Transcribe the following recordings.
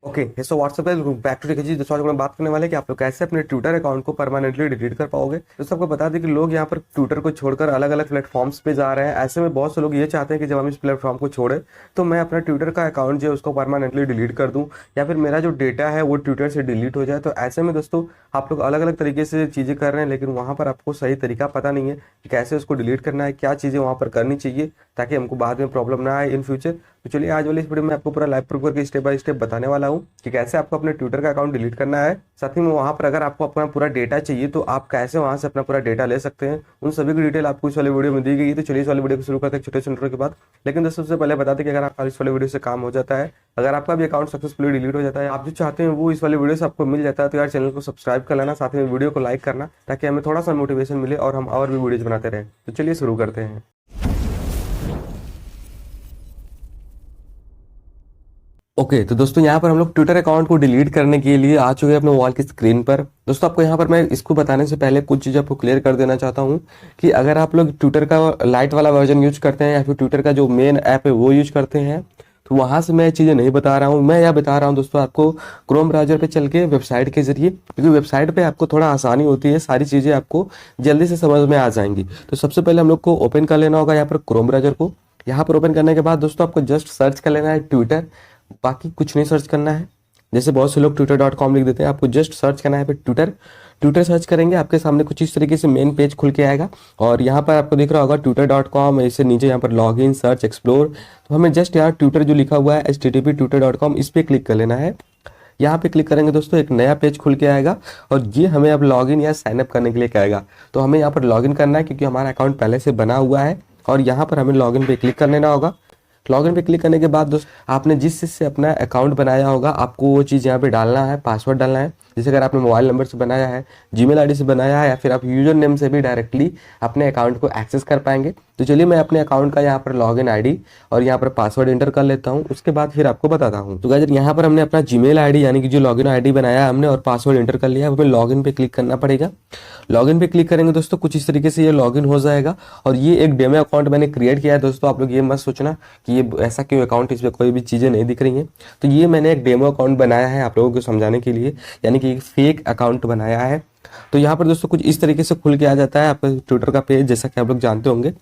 Okay so WhatsApp पे back to जी दोस्तों आज हम बात करने वाले हैं कि आप लोग कैसे अपने ट्विटर अकाउंट को परमानेंटली डिलीट कर पाओगे। दोस्तों आपको बता दें कि लोग यहाँ पर ट्विटर को छोड़कर अलग अलग प्लेटफॉर्म्स पे जा रहे हैं। ऐसे में बहुत से लोग ये चाहते हैं कि जब हम इस प्लेटफॉर्म को छोड़े तो मैं अपना ट्विटर का अकाउंट जो है उसको परमानेंटली डिलीट कर दूं या फिर मेरा जो डेटा है वो ट्विटर से डिलीट हो जाए। तो ऐसे में दोस्तों आप लोग अलग अलग तरीके से चीज़ें कर रहे हैं, लेकिन वहाँ पर आपको सही तरीका पता नहीं है कि कैसे उसको डिलीट करना है, क्या चीज़ें वहाँ पर करनी चाहिए ताकि हमको बाद में प्रॉब्लम ना आए इन फ्यूचर। तो चलिए आज वाली इस वीडियो में आपको पूरा लाइव प्रूफ करके स्टेप बाय स्टेप बताने वाला हूँ कि कैसे आपको अपने ट्विटर का अकाउंट डिलीट करना है। साथ ही में वहाँ पर अगर आपको अपना पूरा डेटा चाहिए तो आप कैसे वहाँ से अपना पूरा डेटा ले सकते हैं, उन सभी की डिटेल आपको इस वाले वीडियो में दी गई है। तो चलिए इस वाले वीडियो को शुरू करते हैं छोटे से इंट्रो के बाद। लेकिन दोस्तों सबसे पहले बता दें कि अगर आपका इस वाले वीडियो से काम हो जाता है, अगर आपका भी अकाउंट सक्सेसफुली डिलीट हो जाता है, आप जो चाहते हैं वो इस वाले वीडियो से आपको मिल जाता है, तो यार चैनल को सब्सक्राइब कर लेना, साथ में वीडियो को लाइक करना ताकि हमें थोड़ा सा मोटिवेशन मिले और हम और भी वीडियोज बनाते रहें। तो चलिए शुरू करते हैं। ओके तो दोस्तों यहाँ पर हम लोग ट्विटर अकाउंट को डिलीट करने के लिए आ चुके हैं अपने मोबाइल की स्क्रीन पर। दोस्तों आपको यहाँ पर मैं इसको बताने से पहले कुछ चीज़ आपको क्लियर कर देना चाहता हूँ कि अगर आप लोग ट्विटर का लाइट वाला वर्जन यूज करते हैं या फिर ट्विटर का जो मेन ऐप है वो यूज करते हैं तो वहाँ से मैं चीज़ें नहीं बता रहा हूँ। मैं यह बता रहा हूँ दोस्तों आपको क्रोम ब्राउजर पे चल के वेबसाइट के जरिए, क्योंकि वेबसाइट पे आपको थोड़ा आसानी होती है, सारी चीज़ें आपको जल्दी से समझ में आ जाएंगी। तो सबसे पहले हम लोग को ओपन कर लेना होगा यहाँ पर क्रोम ब्राउजर को। यहाँ पर ओपन करने के बाद दोस्तों आपको जस्ट सर्च कर लेना है ट्विटर, बाकी कुछ नहीं सर्च करना है। जैसे बहुत से लोग twitter.com लिख देते हैं, आपको जस्ट सर्च करना है पे ट्विटर। ट्विटर सर्च करेंगे आपके सामने कुछ इस तरीके से मेन पेज खुल के आएगा और यहाँ पर आपको दिख रहा होगा twitter.com, इससे नीचे यहाँ पर लॉग इन सर्च एक्सप्लोर। तो हमें जस्ट यहाँ ट्विटर जो लिखा हुआ है http://twitter.com इस पर क्लिक कर लेना है। यहाँ पे क्लिक करेंगे दोस्तों एक नया पेज खुल के आएगा और ये हमें अब लॉगिन या साइन अप करने के लिए कहेगा। तो हमें यहाँ पर लॉगिन करना है क्योंकि हमारा अकाउंट पहले से बना हुआ है और यहाँ पर हमें लॉगिन पे क्लिक कर लेना होगा। लॉगिन पे क्लिक करने के बाद दोस्तों आपने जिस चीज़ से अपना अकाउंट बनाया होगा आपको वो चीज़ यहाँ पे डालना है, पासवर्ड डालना है। जैसे अगर आपने मोबाइल नंबर से बनाया है, जीमेल आईडी से बनाया है या फिर आप यूजर नेम से भी डायरेक्टली अपने अकाउंट को एक्सेस कर पाएंगे। तो चलिए मैं अपने अकाउंट का यहाँ पर लॉगिन आईडी और यहाँ पर पासवर्ड एंटर कर लेता हूँ, उसके बाद फिर आपको बताता हूँ। तो गाइस यहाँ पर हमने अपना जीमेल आईडी यानी कि जो लॉगिन आईडी बनाया है हमने और पासवर्ड एंटर कर लिया है, हमें लॉगिन पे क्लिक करना पड़ेगा। लॉगिन पे क्लिक करेंगे दोस्तों कुछ इस तरीके से ये लॉगिन हो जाएगा और ये एक डेमो अकाउंट मैंने क्रिएट किया है। दोस्तों आप लोग ये मत सोचना कि ये ऐसा क्यों अकाउंट, इसमें कोई भी चीज़ें नहीं दिख रही हैं। तो ये मैंने एक डेमो अकाउंट बनाया है आप लोगों को समझाने के लिए, यानी कि एक फेक अकाउंट बनाया है। तो यहाँ पर दोस्तों कुछ इस तरीके से खुल के आ जाता है आपका ट्विटर का पेज, जैसा कि आप लोग जानते होंगे।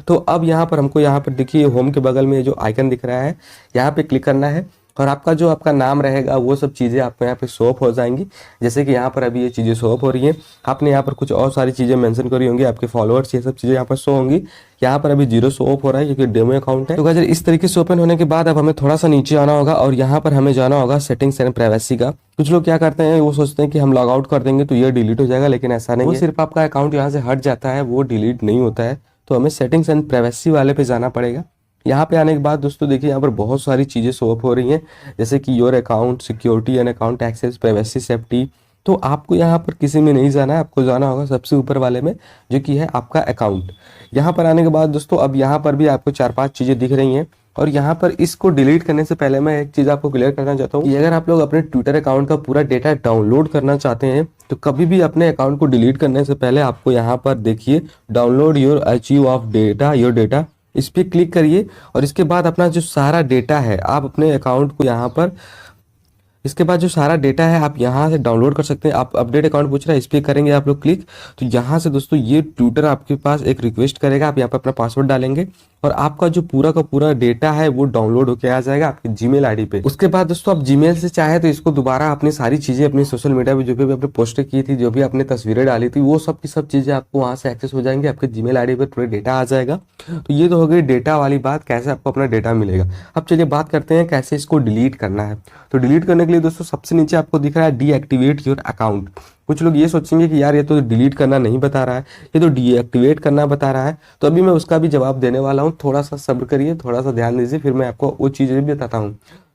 तो अब यहाँ पर हमको यहाँ पर देखिए होम के बगल में जो आइकन दिख रहा है यहाँ पे क्लिक करना है और आपका जो आपका नाम रहेगा वो सब चीज़ें आपको यहाँ पे शो अप हो जाएंगी। जैसे कि यहाँ पर अभी ये चीज़ें शो अप हो रही हैं, आपने यहाँ पर कुछ और सारी चीज़ें मेंशन करी होंगी, आपके फॉलोअर्स ये सब चीज़ें यहाँ पर शो होंगी। यहाँ पर अभी 0 शो अप हो रहा है क्योंकि डेमो अकाउंट है। तो गाइस इस तरीके से ओपन होने के बाद अब हमें थोड़ा सा नीचे आना होगा और यहाँ पर हमें जाना होगा सेटिंग्स एंड प्राइवेसी का। कुछ लोग क्या करते हैं वो सोचते हैं कि हम लॉग आउट कर देंगे तो ये डिलीट हो जाएगा, लेकिन ऐसा नहीं है। सिर्फ आपका अकाउंट यहाँ से हट जाता है, वो डिलीट नहीं होता है। तो हमें सेटिंग्स एंड प्राइवेसी वाले पे जाना पड़ेगा। यहाँ पे आने के बाद दोस्तों देखिए यहाँ पर बहुत सारी चीज़ें शो अप हो रही हैं, जैसे कि your account, security and account access, privacy, safety. तो आपको यहाँ पर किसी में नहीं जाना है, आपको जाना होगा सबसे ऊपर वाले में जो कि है आपका अकाउंट। यहाँ पर आने के बाद दोस्तों अब यहाँ पर भी आपको 4-5 चीज़ें दिख रही हैं और यहाँ पर इसको डिलीट करने से पहले मैं एक चीज़ आपको क्लियर करना चाहता हूँ कि अगर आप लोग अपने ट्विटर अकाउंट का पूरा डेटा डाउनलोड करना चाहते हैं तो कभी भी अपने अकाउंट को डिलीट करने से पहले आपको यहाँ पर देखिए download your archive of data, your data, इस पर क्लिक करिए और इसके बाद अपना जो सारा डेटा है आप अपने अकाउंट को यहाँ पर, इसके बाद जो सारा डेटा है आप यहाँ से डाउनलोड कर सकते हैं। आप अपडेट अकाउंट पूछ रहा है, इस पर करेंगे आप लोग क्लिक, तो यहाँ से दोस्तों ये ट्विटर आपके पास एक रिक्वेस्ट करेगा, आप यहाँ पर अपना पासवर्ड डालेंगे और आपका जो पूरा का पूरा डेटा है वो डाउनलोड होकर आ जाएगा आपके जीमेल आईडी पे। उसके बाद दोस्तों आप जीमेल से चाहे तो इसको दोबारा अपनी सारी चीजें अपनी सोशल मीडिया पे जो भी आपने पोस्ट की थी, जो भी आपने तस्वीरें डाली थी, वो सब की सब चीजें आपको वहां से एक्सेस हो जाएंगे, आपके जीमेल आईडी पर पूरा डेटा आ जाएगा। तो ये तो हो गई डेटा वाली बात, कैसे आपको अपना डेटा मिलेगा। अब चलिए बात करते हैं कैसे इसको डिलीट करना है। तो डिलीट करने के लिए दोस्तों सबसे नीचे आपको दिख रहा है डीएक्टिवेट योर अकाउंट। कुछ लोग ये सोचेंगे कि यार ये तो डिलीट करना नहीं बता रहा है, ये तो डीएक्टिवेट करना बता रहा है। तो अभी मैं उसका भी जवाब देने वाला हूँ, थोड़ा सा सब्र करिए, थोड़ा सा ध्यान दीजिए, फिर मैं आपको वो चीज़ें भी बताता हूँ।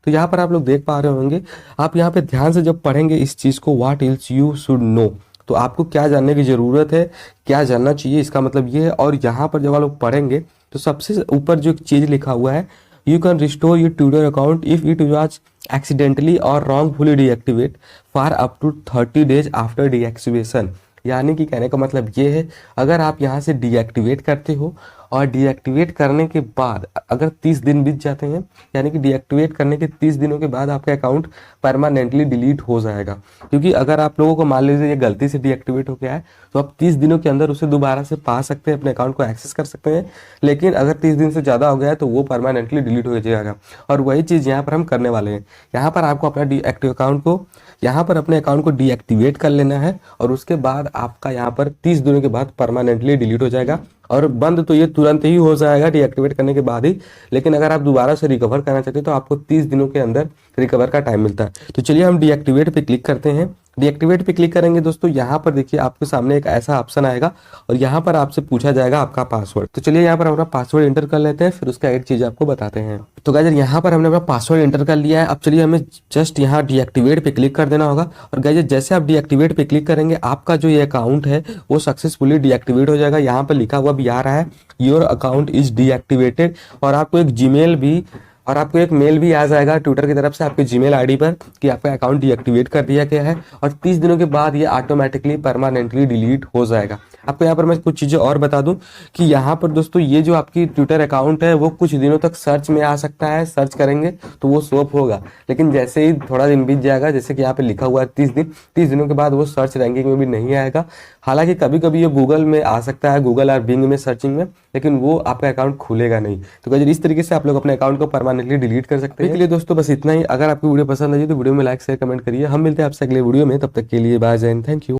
तो यहाँ पर आप लोग देख पा रहे होंगे, आप यहाँ पे ध्यान से जब पढ़ेंगे इस चीज़ को, what ills you should know, तो आपको क्या जानने की ज़रूरत है, क्या जानना चाहिए, इसका मतलब ये है। और यहाँ पर जब आप लोग पढ़ेंगे तो सबसे ऊपर जो चीज़ लिखा हुआ है, you can restore your Twitter account if it was accidentally or wrongfully deactivate for up to 30 days after deactivation। यानी कि कहने का मतलब ये है, अगर आप यहाँ से डीएक्टिवेट करते हो और डीएक्टिवेट करने के बाद अगर 30 दिन बीत जाते हैं, यानी कि डीएक्टिवेट करने के 30 दिनों के बाद आपका अकाउंट परमानेंटली डिलीट हो जाएगा। क्योंकि अगर आप लोगों को मान लीजिए ये गलती से डीएक्टिवेट हो गया है तो आप 30 दिनों के अंदर उसे दोबारा से पा सकते हैं, अपने अकाउंट को एक्सेस कर सकते हैं। लेकिन अगर 30 दिन से ज़्यादा हो गया है तो वो परमानेंटली डिलीट हो जाएगा। और वही चीज़ यहाँ पर हम करने वाले हैं। यहाँ पर आपको अपना डीएक्टिव अकाउंट को यहाँ पर अपने अकाउंट को डीएक्टिवेट कर लेना है और उसके बाद आपका यहाँ पर 30 दिनों के बाद परमानेंटली डिलीट हो जाएगा। और बंद तो ये तुरंत ही हो जाएगा डीएक्टिवेट करने के बाद ही, लेकिन अगर आप दोबारा से रिकवर करना चाहते हैं तो आपको 30 दिनों के अंदर रिकवर का टाइम मिलता है। तो चलिए हम डीएक्टिवेट पे क्लिक करते हैं। डीएक्टिवेट पे क्लिक करेंगे दोस्तों, यहाँ पर देखिए आपके सामने एक ऐसा ऑप्शन आएगा और यहाँ पर आपसे पूछा जाएगा आपका पासवर्ड। तो चलिए यहाँ पर अपना पासवर्ड एंटर कर लेते हैं, फिर उसका एक चीज आपको बताते हैं। तो गाइस यहाँ पर हमने अपना पासवर्ड एंटर कर लिया है। अब चलिए हमें जस्ट यहाँ डीएक्टिवेट पे क्लिक कर देना होगा। और गाइस जैसे आप डीएक्टिवेट पे क्लिक करेंगे आपका जो ये अकाउंट है वो सक्सेसफुली डीएक्टिवेट हो जाएगा। यहाँ पर लिखा हुआ भी आ रहा है योर अकाउंट इज डीएक्टिवेटेड, और आपको एक मेल भी आ जाएगा ट्विटर की तरफ से आपके जीमेल आईडी पर कि आपका अकाउंट डीएक्टिवेट कर दिया गया है और 30 दिनों के बाद ये ऑटोमेटिकली परमानेंटली डिलीट हो जाएगा। आपको यहाँ पर मैं कुछ चीज़ें और बता दूं कि यहाँ पर दोस्तों ये जो आपकी ट्विटर अकाउंट है वो कुछ दिनों तक सर्च में आ सकता है। सर्च करेंगे तो वो शो अप होगा, लेकिन जैसे ही थोड़ा दिन बीत जाएगा, जैसे कि यहाँ पे लिखा हुआ है 30 दिनों के बाद वो सर्च रैंकिंग में भी नहीं आएगा। हालांकि कभी कभी ये गूगल में आ सकता है, गूगल और बिंग में सर्चिंग में, लेकिन वो आपका अकाउंट खुलेगा नहीं। तो गाइस इस तरीके से आप लोग अपने अकाउंट को परमानेंटली डिलीट कर सकते हैं। इसलिए दोस्तों बस इतना ही। अगर आपको वीडियो पसंद आई तो वीडियो में लाइक शेयर कमेंट करिए। हम मिलते हैं आपसे अगले वीडियो में, तब तक के लिए बाय जय हिंद, थैंक यू।